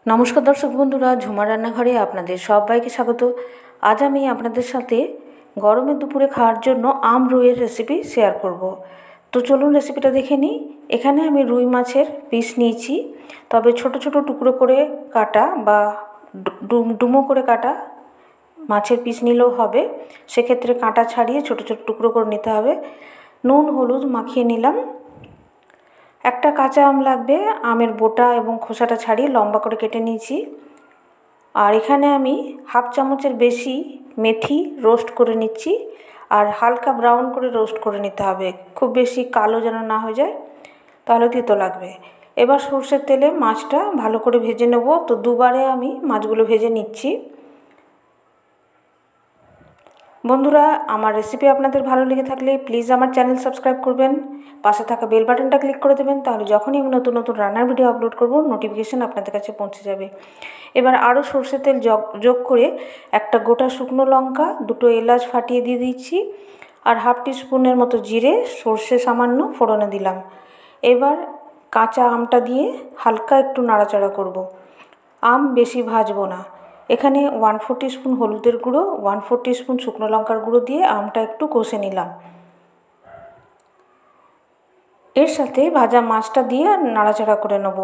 নমস্কার দর্শক বন্ধুরা, ঝুমা রান্নাঘরে আপনাদের সবাইকে স্বাগত। আজ আমি আপনাদের সাথে গরমের দুপুরে খাওয়ার জন্য আম রুইয়ের রেসিপি শেয়ার করব। তো চলুন রেসিপিটা দেখে নিই। এখানে আমি রুই মাছের পিস নিয়েছি, তবে ছোট ছোট টুকরো করে কাটা বা ডুমো করে কাটা মাছের পিস নিলেও হবে। সেক্ষেত্রে কাঁটা ছাড়িয়ে ছোট ছোট টুকরো করে নিতে হবে। নুন হলুদ মাখিয়ে নিলাম। একটা কাঁচা আম লাগবে, আমের বোটা এবং খোসাটা ছাড়িয়ে লম্বা করে কেটে নিয়েছি। আর এখানে আমি হাফ চামচের বেশি মেথি রোস্ট করে নিচ্ছি, আর হালকা ব্রাউন করে রোস্ট করে নিতে হবে, খুব বেশি কালো যেন না হয়ে যায়, তাহলে তিতো লাগবে। এবার সর্ষের তেলে মাছটা ভালো করে ভেজে নেব। তো দুবারে আমি মাছগুলো ভেজে নিচ্ছি। বন্ধুরা, আমার রেসিপি আপনাদের ভালো লেগে থাকলে প্লিজ আমার চ্যানেল সাবস্ক্রাইব করবেন, পাশে থাকা বেল বাটনটা ক্লিক করে দেবেন, তাহলে যখনই আমি নতুন নতুন রান্নার ভিডিও আপলোড করব নোটিফিকেশান আপনাদের কাছে পৌঁছে যাবে। এবার আরও সর্ষের তেল যোগ করে একটা গোটা শুকনো লঙ্কা, দুটো এলাচ ফাটিয়ে দিয়ে দিচ্ছি, আর হাফ টিস্পুনের মতো জিরে, সর্ষে সামান্য ফোড়নে দিলাম। এবার কাঁচা আমটা দিয়ে হালকা একটু নাড়াচাড়া করব। আম বেশি ভাজবো না। এখানে 1/4 টিস্পুন হলুদের গুঁড়ো, 1/4 টিস্পুন শুকনো লঙ্কার গুঁড়ো দিয়ে আমটা একটু কষে নিলাম। এর সাথে ভাজা মাছটা দিয়ে নাড়াচাড়া করে নেব।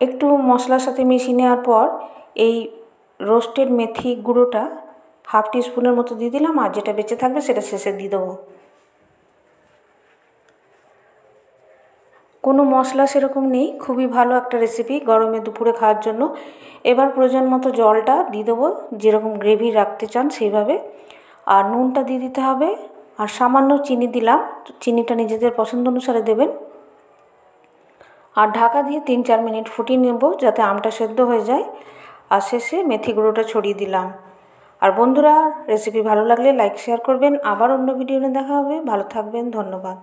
একটু মশলার সাথে মিশিয়ে নেওয়ার পর এই রোস্টেড মেথি গুঁড়োটা হাফ টিস্পুনের মতো দিয়ে দিলাম, আর যেটা বেঁচে থাকবে সেটা শেষে দিয়ে দেবো। কোনো মশলা সেরকম নেই, খুবই ভালো একটা রেসিপি গরমে দুপুরে খাওয়ার জন্য। এবার প্রয়োজন মতো জলটা দিয়ে দেবো, যেরকম গ্রেভি রাখতে চান সেইভাবে। আর নুনটা দিয়ে দিতে হবে, আর সামান্য চিনি দিলাম, চিনিটা নিজেদের পছন্দ অনুসারে দেবেন। আর ঢাকা দিয়ে 3-4 মিনিট ফুটিয়ে নেব যাতে আমটা সেদ্ধ হয়ে যায়। আর শেষে মেথি গুঁড়োটা ছড়িয়ে দিলাম। আর বন্ধুরা, রেসিপি ভালো লাগলে লাইক শেয়ার করবেন। আবার অন্য ভিডিও নিয়ে দেখা হবে। ভালো থাকবেন, ধন্যবাদ।